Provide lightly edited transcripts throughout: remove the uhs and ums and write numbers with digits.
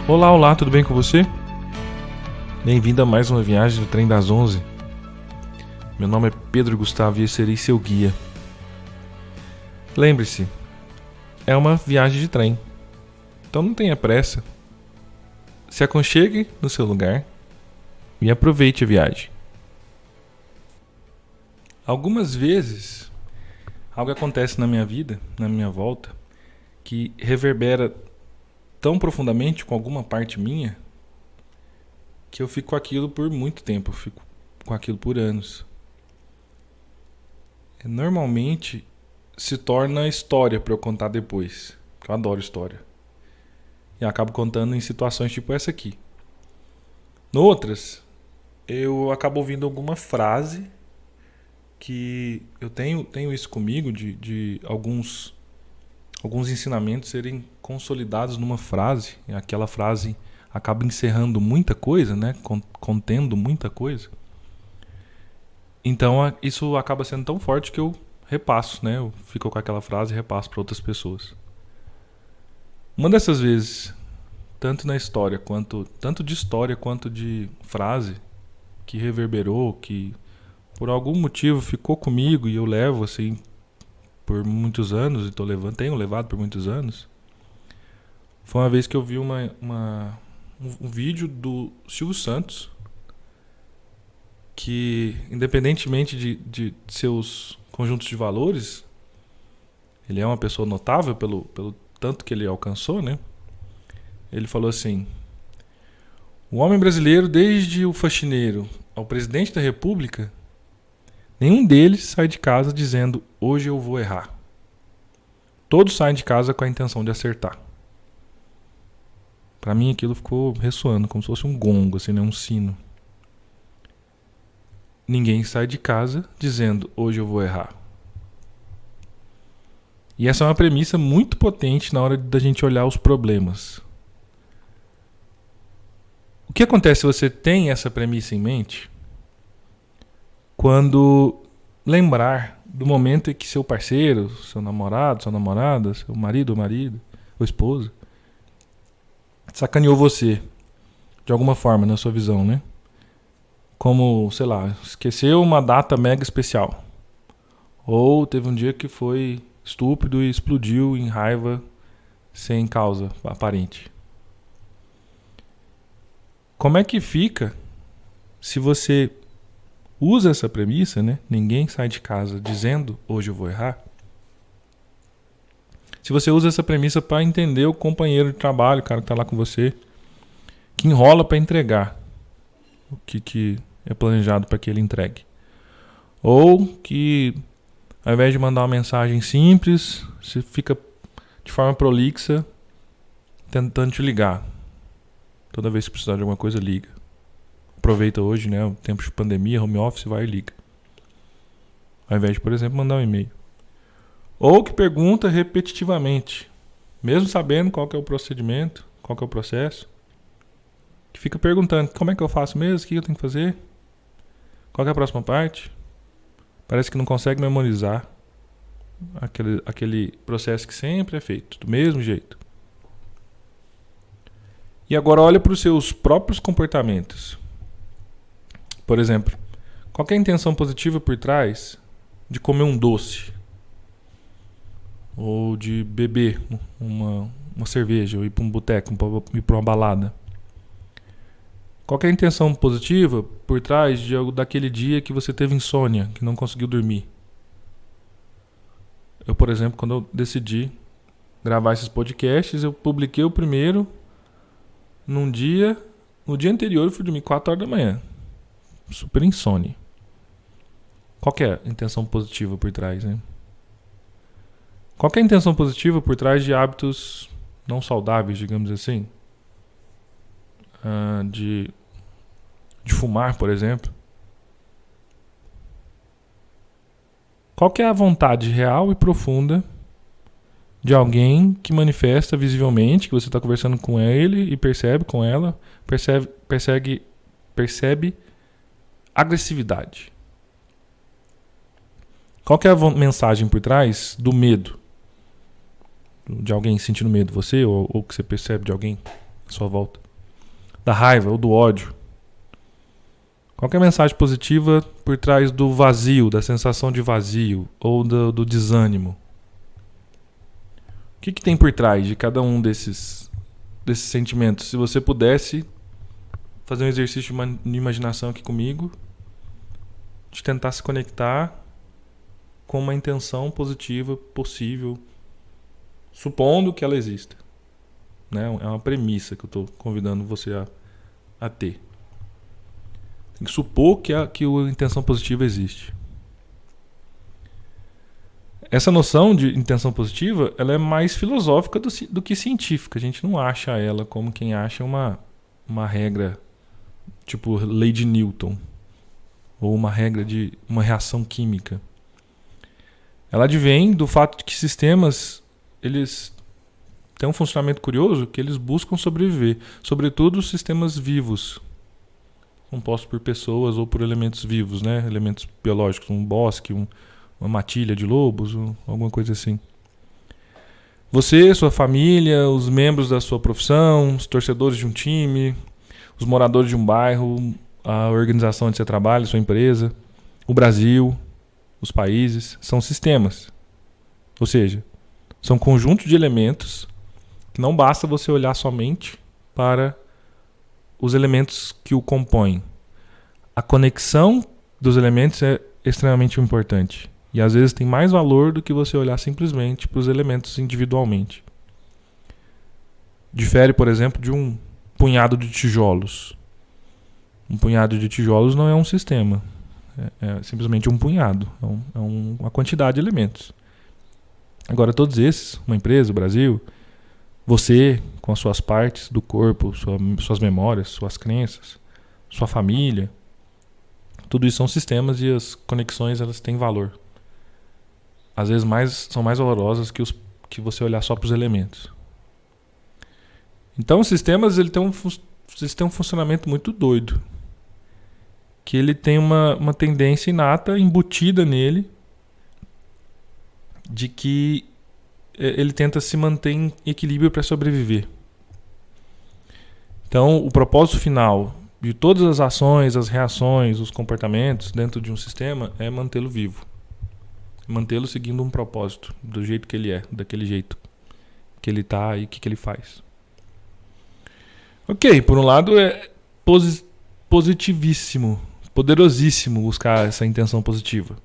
Olá, olá, tudo bem com você? Bem-vindo a mais uma viagem do Trem das 11. Meu nome é Pedro Gustavo e eu serei seu guia. Lembre-se, é uma viagem de trem, então não tenha pressa. Se aconchegue no seu lugar e aproveite a viagem. Algumas vezes, algo acontece na minha vida, na minha volta, que reverbera tão profundamente com alguma parte minha que eu fico com aquilo por muito tempo, eu fico com aquilo por anos. Normalmente se torna história para eu contar depois, porque eu adoro história. E acabo contando em situações tipo essa aqui. Noutras, eu acabo ouvindo alguma frase que eu tenho isso comigo de alguns ensinamentos serem consolidados numa frase, e aquela frase acaba encerrando muita coisa, né? Contendo muita coisa. Então isso acaba sendo tão forte que eu repasso, né? Eu fico com aquela frase e repasso para outras pessoas. Uma dessas vezes, tanto na história, tanto de história quanto de frase, que reverberou, que por algum motivo ficou comigo e eu levo assim por muitos anos, e tenho levado por muitos anos. Foi uma vez que eu vi um vídeo do Silvio Santos, que independentemente de seus conjuntos de valores, ele é uma pessoa notável pelo tanto que ele alcançou, né? Ele falou assim: o homem brasileiro, desde o faxineiro ao presidente da República, nenhum deles sai de casa dizendo, hoje eu vou errar. Todos saem de casa com a intenção de acertar. Para mim aquilo ficou ressoando, como se fosse um gongo, assim, né? Um sino. Ninguém sai de casa dizendo, hoje eu vou errar. E essa é uma premissa muito potente na hora da gente olhar os problemas. O que acontece se você tem essa premissa em mente? Quando lembrar do momento em que seu parceiro, seu namorado, sua namorada, seu marido ou esposa, sacaneou você de alguma forma na sua visão, né? Como, sei lá, esqueceu uma data mega especial. Ou teve um dia que foi estúpido e explodiu em raiva sem causa aparente. Como é que fica se você usa essa premissa, né? Ninguém sai de casa dizendo, hoje eu vou errar. Se você usa essa premissa para entender o companheiro de trabalho, o cara que está lá com você, que enrola para entregar o que é planejado para que ele entregue. Ou que, ao invés de mandar uma mensagem simples, você fica de forma prolixa tentando te ligar. Toda vez que precisar de alguma coisa, liga. Aproveita hoje, né, o tempo de pandemia, home office, vai e liga. Ao invés de, por exemplo, mandar um e-mail. Ou que pergunta repetitivamente, mesmo sabendo qual que é o procedimento, qual que é o processo, que fica perguntando, como é que eu faço mesmo, o que eu tenho que fazer, qual que é a próxima parte. Parece que não consegue memorizar aquele processo que sempre é feito, do mesmo jeito. E agora olha para os seus próprios comportamentos. Por exemplo, qual que é a intenção positiva por trás de comer um doce? Ou de beber uma cerveja, ou ir para um boteco, ir para uma balada? Qual que é a intenção positiva por trás daquele dia que você teve insônia, que não conseguiu dormir? Eu, por exemplo, quando eu decidi gravar esses podcasts, eu publiquei o primeiro no dia anterior eu fui dormir 4 horas da manhã. Super insônia. Qual que é a intenção positiva por trás, né? Qual que é a intenção positiva por trás de hábitos não saudáveis, digamos assim? De fumar, por exemplo. Qual que é a vontade real e profunda de alguém que manifesta visivelmente que você está conversando com ele e percebe com ela, percebe agressividade? Qual que é a mensagem por trás do medo? De alguém sentindo medo de você ou que você percebe de alguém à sua volta. Da raiva ou do ódio. Qualquer mensagem positiva por trás do vazio, da sensação de vazio ou do desânimo. O que tem por trás de cada um desses sentimentos? Se você pudesse fazer um exercício de imaginação aqui comigo, de tentar se conectar com uma intenção positiva possível, supondo que ela exista. Né? É uma premissa que eu estou convidando você a ter. Tem que supor que a intenção positiva existe. Essa noção de intenção positiva, ela é mais filosófica do que científica. A gente não acha ela como quem acha uma regra, tipo lei de Newton, ou uma regra de uma reação química. Ela advém do fato de que sistemas, eles têm um funcionamento curioso, que eles buscam sobreviver. Sobretudo os sistemas vivos, compostos por pessoas ou por elementos vivos, né? Elementos biológicos, um bosque, uma matilha de lobos, alguma coisa assim. Você, sua família, os membros da sua profissão, os torcedores de um time, os moradores de um bairro, a organização onde você trabalha, sua empresa, o Brasil, os países, são sistemas. Ou seja, são conjuntos de elementos que não basta você olhar somente para os elementos que o compõem. A conexão dos elementos é extremamente importante. E às vezes tem mais valor do que você olhar simplesmente para os elementos individualmente. Difere, por exemplo, de um punhado de tijolos. Um punhado de tijolos não é um sistema. É simplesmente um punhado. É uma quantidade de elementos. Agora, todos esses, uma empresa, o Brasil, você com as suas partes do corpo, suas memórias, suas crenças, sua família, tudo isso são sistemas e as conexões, elas têm valor. Às vezes são mais valorosas que você olhar só para os elementos. Então os sistemas eles têm um funcionamento muito doido. Que ele tem uma tendência inata, embutida nele, de que ele tenta se manter em equilíbrio para sobreviver. Então o propósito final de todas as ações, as reações, os comportamentos dentro de um sistema é mantê-lo vivo. Mantê-lo seguindo um propósito, do jeito que ele é, daquele jeito que ele está e o que ele faz. Ok, por um lado é positivíssimo, poderosíssimo buscar essa intenção positiva.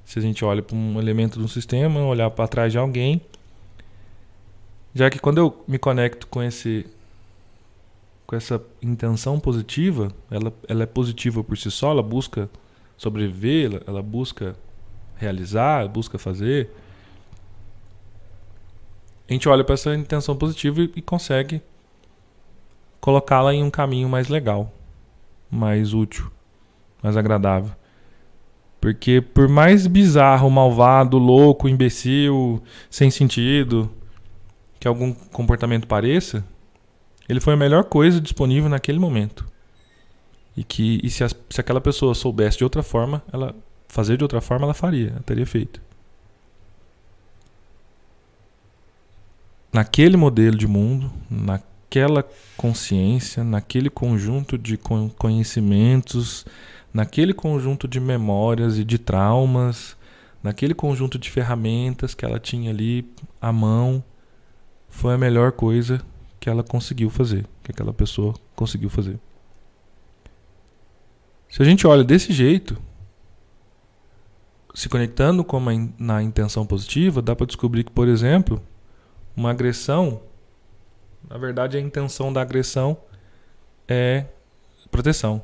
Se a gente olha para um elemento do sistema, olhar para trás de alguém, já que quando eu me conecto com essa intenção positiva, ela é positiva por si só, ela busca sobreviver, ela busca realizar, busca fazer. A gente olha para essa intenção positiva e consegue colocá-la em um caminho mais legal, mais útil, mais agradável. Porque por mais bizarro, malvado, louco, imbecil, sem sentido que algum comportamento pareça, ele foi a melhor coisa disponível naquele momento. E se aquela pessoa soubesse de outra forma, fazer de outra forma, ela faria, ela teria feito. Naquele modelo de mundo, naquela consciência, naquele conjunto de conhecimentos, naquele conjunto de memórias e de traumas, naquele conjunto de ferramentas que ela tinha ali à mão, foi a melhor coisa que ela conseguiu fazer, que aquela pessoa conseguiu fazer. Se a gente olha desse jeito, se conectando na intenção positiva, dá para descobrir que, por exemplo, uma agressão, na verdade a intenção da agressão é proteção.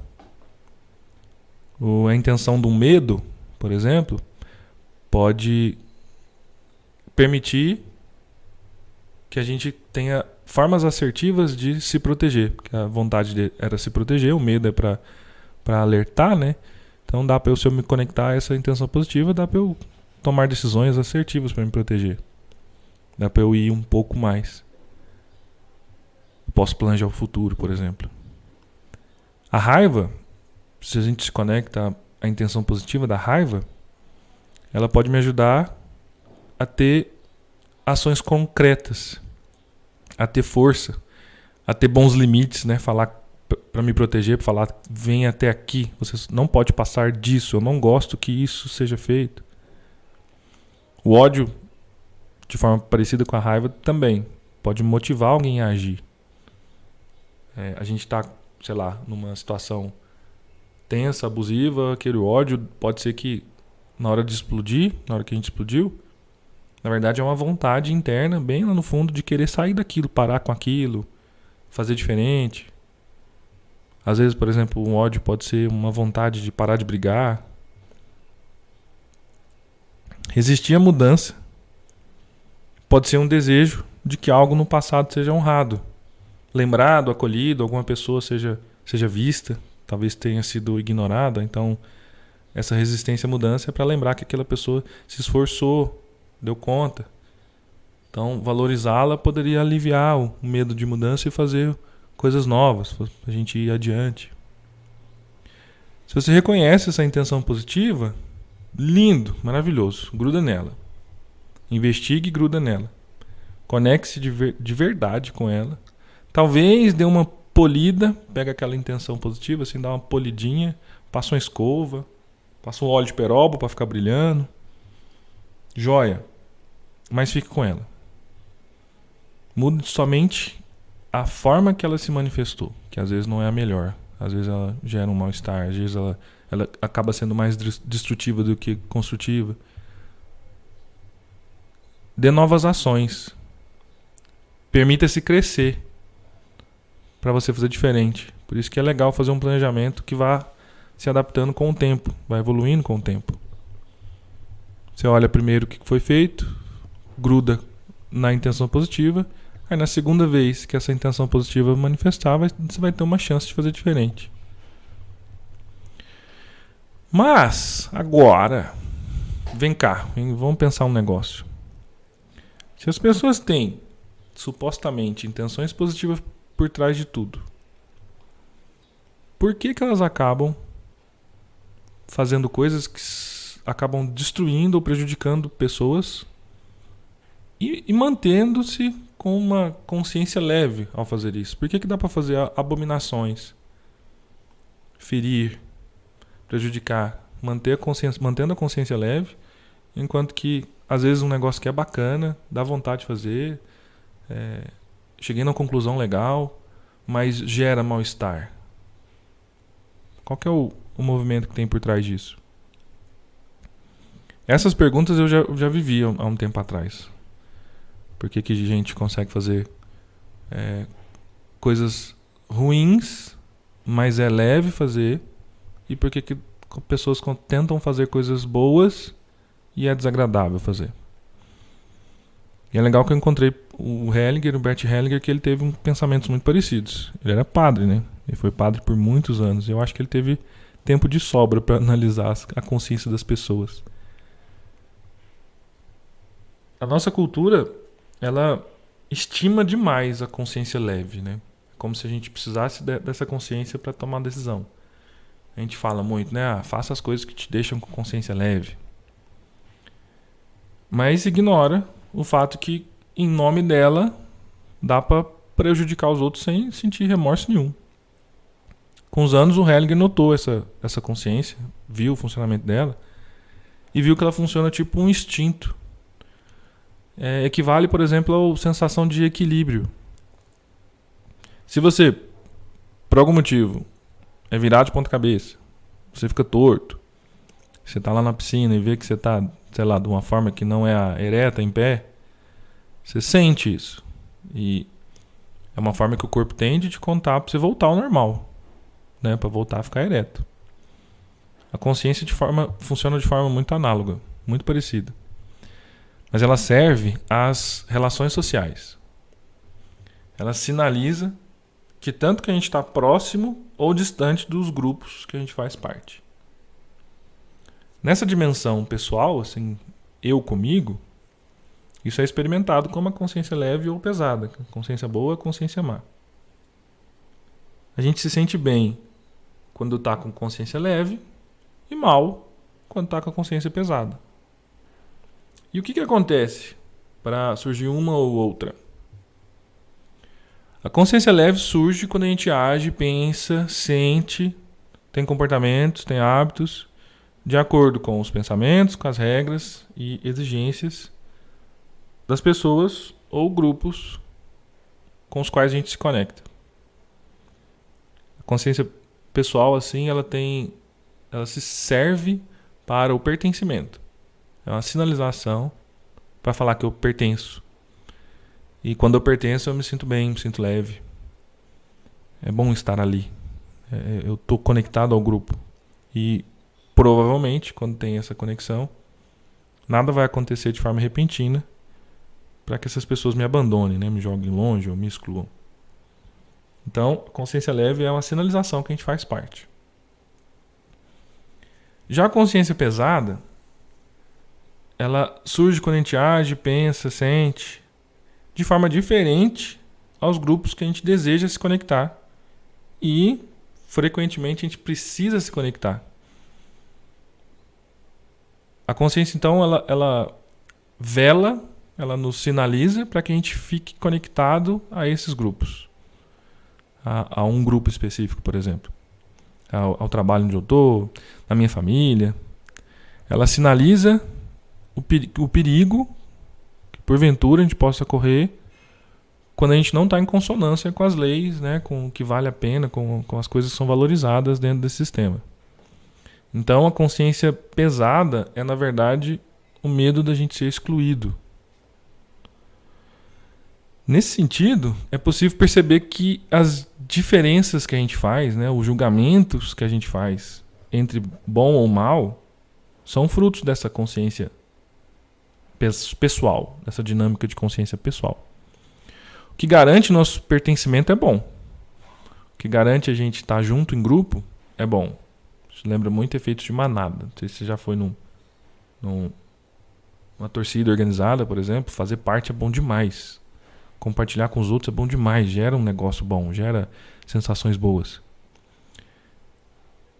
A intenção do medo, por exemplo, pode permitir que a gente tenha formas assertivas de se proteger. Porque a vontade era se proteger, o medo é para alertar, né? Então dá para se eu me conectar a essa intenção positiva, dá para eu tomar decisões assertivas para me proteger. Dá para eu ir um pouco mais. Posso planejar o futuro, por exemplo. A raiva, se a gente se conecta à intenção positiva da raiva, ela pode me ajudar a ter ações concretas, a ter força, a ter bons limites, né? Falar para me proteger, para falar, vem até aqui, você não pode passar disso, eu não gosto que isso seja feito. O ódio, de forma parecida com a raiva, também pode motivar alguém a agir. A gente está, sei lá, numa situação tensa, abusiva, aquele ódio pode ser que na hora de explodir, na hora que a gente explodiu, na verdade é uma vontade interna, bem lá no fundo, de querer sair daquilo, parar com aquilo, fazer diferente. Às vezes, por exemplo, um ódio pode ser uma vontade de parar de brigar. Resistir à mudança pode ser um desejo de que algo no passado seja honrado, lembrado, acolhido, alguma pessoa seja vista, talvez tenha sido ignorada. Então, essa resistência à mudança é para lembrar que aquela pessoa se esforçou, deu conta. Então, valorizá-la poderia aliviar o medo de mudança e fazer coisas novas, para a gente ir adiante. Se você reconhece essa intenção positiva, lindo, maravilhoso, gruda nela. Investigue e gruda nela. Conecte-se de verdade com ela. Talvez dê uma polida, pega aquela intenção positiva, assim, dá uma polidinha, passa uma escova, passa um óleo de peroba para ficar brilhando. Joia. Mas fique com ela. Mude somente a forma que ela se manifestou, que às vezes não é a melhor. Às vezes ela gera um mal-estar, às vezes ela acaba sendo mais destrutiva do que construtiva. Dê novas ações. Permita-se crescer para você fazer diferente. Por isso que é legal fazer um planejamento que vá se adaptando com o tempo, vai evoluindo com o tempo. Você olha primeiro o que foi feito, gruda na intenção positiva. Aí na segunda vez que essa intenção positiva manifestar, você vai ter uma chance de fazer diferente. Mas, agora, vem cá, vamos pensar um negócio. Se as pessoas têm, supostamente, intenções positivas por trás de tudo, por que elas acabam fazendo coisas que acabam destruindo ou prejudicando pessoas e mantendo-se com uma consciência leve ao fazer isso? Por que dá para fazer abominações, ferir, prejudicar, mantendo a consciência leve, enquanto que às vezes um negócio que é bacana, dá vontade de fazer, cheguei numa conclusão legal, mas gera mal-estar? Qual que é o movimento que tem por trás disso? Essas perguntas eu já vivi há um tempo atrás. Por que a gente consegue fazer coisas ruins, mas é leve fazer? E por que pessoas tentam fazer coisas boas e é desagradável fazer? E é legal que eu encontrei o Bert Hellinger, que ele teve pensamentos muito parecidos. Ele era padre, né? Ele foi padre por muitos anos. Eu acho que ele teve tempo de sobra para analisar a consciência das pessoas. A nossa cultura, ela estima demais a consciência leve, né? Como se a gente precisasse dessa consciência para tomar decisão. A gente fala muito, né? Faça as coisas que te deixam com consciência leve. Mas ignora o fato que, em nome dela, dá para prejudicar os outros sem sentir remorso nenhum. Com os anos, o Hellinger notou essa consciência, viu o funcionamento dela e viu que ela funciona tipo um instinto. Equivale, por exemplo, à sensação de equilíbrio. Se você, por algum motivo, é virado de ponta cabeça, você fica torto, você está lá na piscina e vê que você está, sei lá, de uma forma que não é a ereta, em pé, você sente isso. E é uma forma que o corpo tem de te contar para você voltar ao normal, né, para voltar a ficar ereto. A consciência funciona de forma muito análoga, muito parecida. Mas ela serve às relações sociais. Ela sinaliza que tanto que a gente está próximo ou distante dos grupos que a gente faz parte. Nessa dimensão pessoal, assim, eu comigo, isso é experimentado como a consciência leve ou pesada, consciência boa ou consciência má. A gente se sente bem quando está com consciência leve e mal quando está com a consciência pesada. E o que acontece para surgir uma ou outra? A consciência leve surge quando a gente age, pensa, sente, tem comportamentos, tem hábitos, de acordo com os pensamentos, com as regras e exigências das pessoas ou grupos com os quais a gente se conecta. A consciência pessoal, assim, ela se serve para o pertencimento. É uma sinalização para falar que eu pertenço. E quando eu pertenço, eu me sinto bem, me sinto leve. É bom estar ali. Eu estou conectado ao grupo. E provavelmente, quando tem essa conexão, nada vai acontecer de forma repentina para que essas pessoas me abandonem, né? Me joguem longe ou me excluam. Então, a consciência leve é uma sinalização que a gente faz parte. Já a consciência pesada, ela surge quando a gente age, pensa, sente de forma diferente aos grupos que a gente deseja se conectar. E, frequentemente, a gente precisa se conectar. A consciência, então, ela vela, ela nos sinaliza para que a gente fique conectado a esses grupos. A um grupo específico, por exemplo. Ao trabalho onde eu estou, na minha família. Ela sinaliza o perigo que, porventura, a gente possa correr quando a gente não está em consonância com as leis, né, com o que vale a pena, com as coisas que são valorizadas dentro desse sistema. Então, a consciência pesada é, na verdade, o medo da gente ser excluído. Nesse sentido, é possível perceber que as diferenças que a gente faz, né, os julgamentos que a gente faz entre bom ou mal, são frutos dessa consciência pessoal, dessa dinâmica de consciência pessoal. O que garante nosso pertencimento é bom. O que garante a gente estar junto em grupo é bom. Isso lembra muito efeitos de manada. Não sei se você já foi numa torcida organizada, por exemplo. Fazer parte é bom demais. Compartilhar com os outros é bom demais. Gera um negócio bom, gera sensações boas.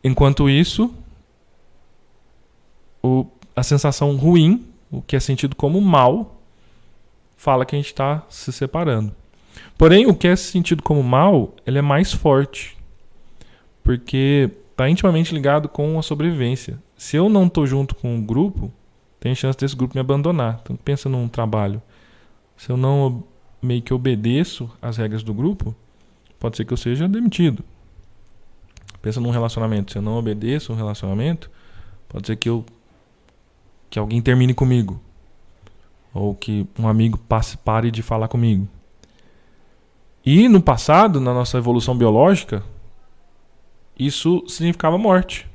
Enquanto isso, a sensação ruim, o que é sentido como mal, fala que a gente está se separando. Porém, o que é sentido como mal, ele é mais forte. Porque está intimamente ligado com a sobrevivência. Se eu não estou junto com um grupo, tem chance desse grupo me abandonar. Então, pensa num trabalho. Se eu não meio que obedeço às regras do grupo, pode ser que eu seja demitido. Pensa num relacionamento. Se eu não obedeço um relacionamento, pode ser que alguém termine comigo. Ou que um amigo pare de falar comigo. E no passado, na nossa evolução biológica, isso significava morte.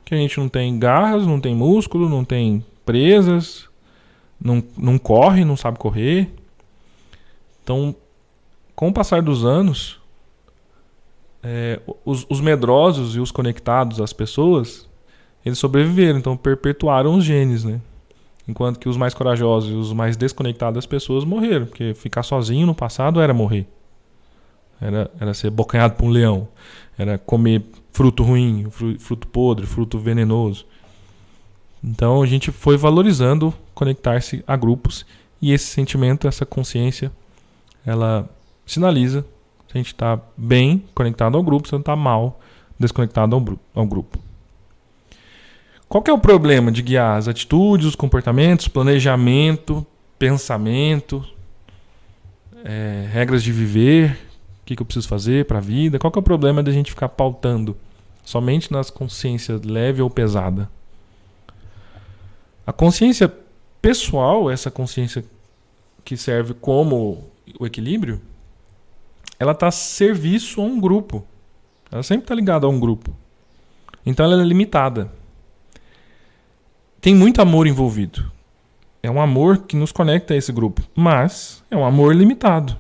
Que a gente não tem garras, não tem músculo, não tem presas, não corre, não sabe correr. Então, com o passar dos anos, os medrosos e os conectados às pessoas, eles sobreviveram, então perpetuaram os genes, né? Enquanto que os mais corajosos e os mais desconectados das pessoas morreram, porque ficar sozinho no passado era morrer. Era ser bocanhado por um leão. Era comer fruto ruim, fruto podre, fruto venenoso. Então a gente foi valorizando conectar-se a grupos. E esse sentimento, essa consciência, ela sinaliza se a gente está bem conectado ao grupo, se a gente está mal desconectado ao grupo. Qual que é o problema de guiar as atitudes, os comportamentos, planejamento, pensamento, regras de viver, o que eu preciso fazer para a vida? Qual que é o problema de a gente ficar pautando somente nas consciências leve ou pesada? A consciência pessoal, essa consciência que serve como o equilíbrio, ela está a serviço a um grupo. Ela sempre está ligada a um grupo. Então ela é limitada. Tem muito amor envolvido. É um amor que nos conecta a esse grupo, mas é um amor limitado.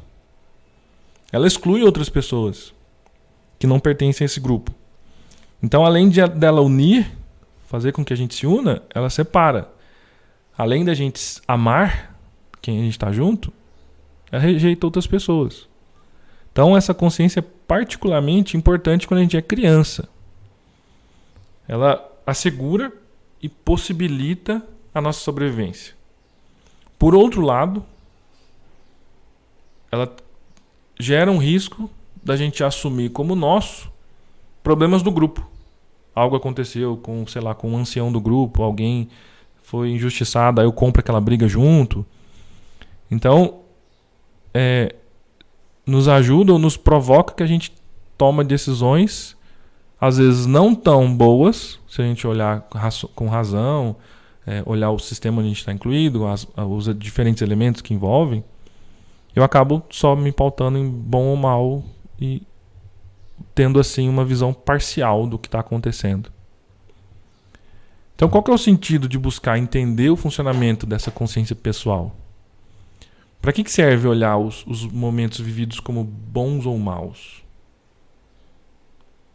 Ela exclui outras pessoas que não pertencem a esse grupo. Então, além dela unir, fazer com que a gente se una, ela separa. Além da gente amar quem a gente está junto, ela rejeita outras pessoas. Então, essa consciência é particularmente importante quando a gente é criança. Ela assegura e possibilita a nossa sobrevivência. Por outro lado, ela gera um risco da gente assumir como nosso problemas do grupo. Algo aconteceu com, sei lá, com um ancião do grupo, alguém foi injustiçado, aí eu compro aquela briga junto. Então, nos ajuda ou nos provoca que a gente toma decisões, às vezes não tão boas, se a gente olhar com razão, olhar o sistema onde a gente está incluído, os diferentes elementos que envolvem. Eu acabo só me pautando em bom ou mal e tendo assim uma visão parcial do que está acontecendo. Então, qual que é o sentido de buscar entender o funcionamento dessa consciência pessoal? Para que serve olhar os momentos vividos como bons ou maus?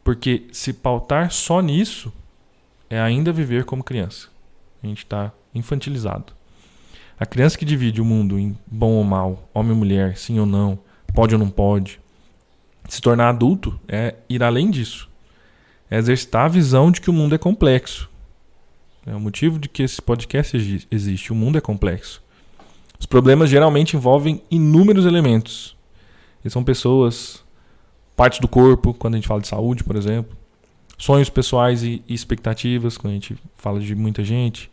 Porque se pautar só nisso é ainda viver como criança. A gente está infantilizado. A criança que divide o mundo em bom ou mal, homem ou mulher, sim ou não, pode ou não pode, se tornar adulto é ir além disso. É exercitar a visão de que o mundo é complexo. É o motivo de que esse podcast existe. O mundo é complexo. Os problemas geralmente envolvem inúmeros elementos. E são pessoas, partes do corpo, quando a gente fala de saúde, por exemplo. Sonhos pessoais e expectativas, quando a gente fala de muita gente.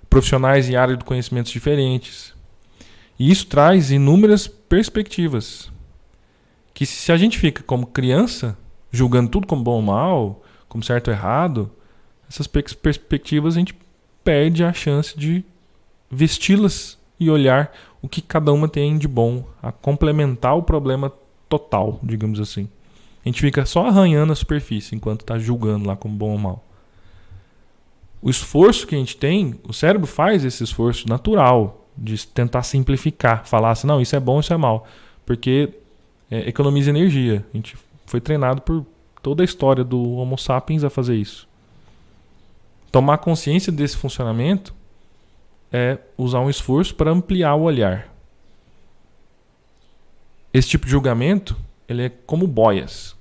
Profissionais e áreas de conhecimentos diferentes. E isso traz inúmeras perspectivas. Que se a gente fica como criança, julgando tudo como bom ou mal, como certo ou errado, essas perspectivas a gente perde a chance de vesti-las e olhar o que cada uma tem de bom, a complementar o problema total, digamos assim. A gente fica só arranhando a superfície enquanto está julgando lá como bom ou mal. O esforço que a gente tem, o cérebro faz esse esforço natural de tentar simplificar, falar assim, não, isso é bom, isso é mal, porque economiza energia. A gente foi treinado por toda a história do Homo sapiens a fazer isso. Tomar consciência desse funcionamento é usar um esforço para ampliar o olhar. Esse tipo de julgamento, ele é como boias.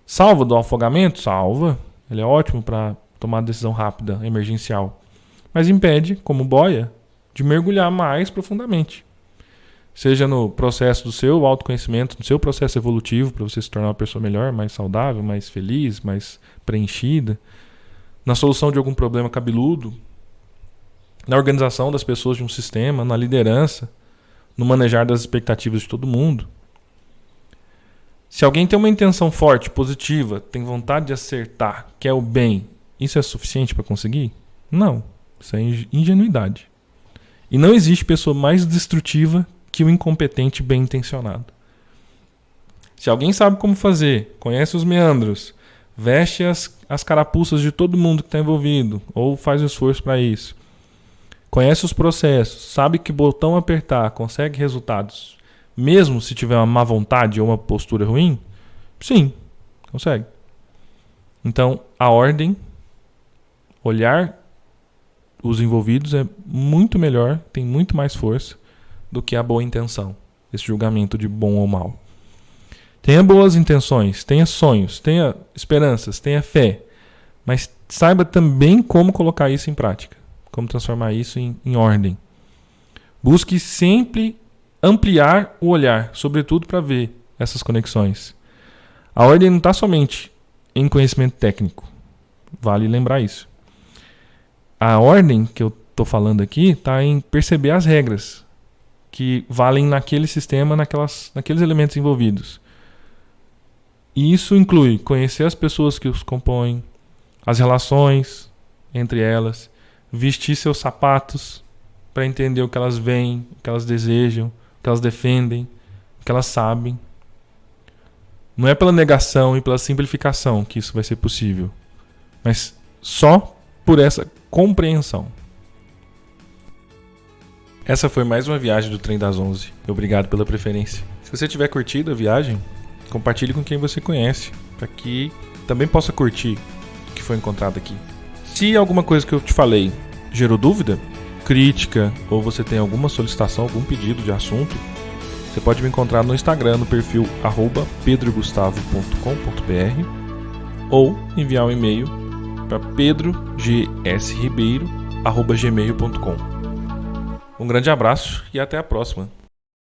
Salva do afogamento? Salva. Ele é ótimo para tomar decisão rápida, emergencial. Mas impede, como boia, de mergulhar mais profundamente. Seja no processo do seu autoconhecimento, no seu processo evolutivo, para você se tornar uma pessoa melhor, mais saudável, mais feliz, mais preenchida. Na solução de algum problema cabeludo, na organização das pessoas de um sistema, na liderança, no manejar das expectativas de todo mundo. Se alguém tem uma intenção forte, positiva, tem vontade de acertar, quer o bem, isso é suficiente para conseguir? Não. Isso é ingenuidade. E não existe pessoa mais destrutiva que o incompetente bem intencionado. Se alguém sabe como fazer, conhece os meandros, veste as carapuças de todo mundo que está envolvido, ou faz um esforço para isso, conhece os processos, sabe que botão apertar consegue resultados, mesmo se tiver uma má vontade ou uma postura ruim, sim, consegue. Então, a ordem, olhar os envolvidos é muito melhor, tem muito mais força do que a boa intenção, esse julgamento de bom ou mal. Tenha boas intenções, tenha sonhos, tenha esperanças, tenha fé, mas saiba também como colocar isso em prática, como transformar isso em ordem. Busque sempre ampliar o olhar, sobretudo para ver essas conexões. A ordem não está somente em conhecimento técnico, vale lembrar isso. A ordem que eu estou falando aqui está em perceber as regras que valem naquele sistema, naqueles elementos envolvidos. E isso inclui conhecer as pessoas que os compõem, as relações entre elas, vestir seus sapatos para entender o que elas veem, o que elas desejam, o que elas defendem, o que elas sabem. Não é pela negação e pela simplificação que isso vai ser possível, mas só por essa compreensão. Essa foi mais uma viagem do Trem das 11. Obrigado pela preferência. Se você tiver curtido a viagem, compartilhe com quem você conhece, para que também possa curtir o que foi encontrado aqui. Se alguma coisa que eu te falei gerou dúvida, crítica, ou você tem alguma solicitação, algum pedido de assunto, você pode me encontrar no Instagram, no perfil @pedrogustavo.com.br ou enviar um e-mail para pedrogsribeiro@gmail.com. Um grande abraço e até a próxima.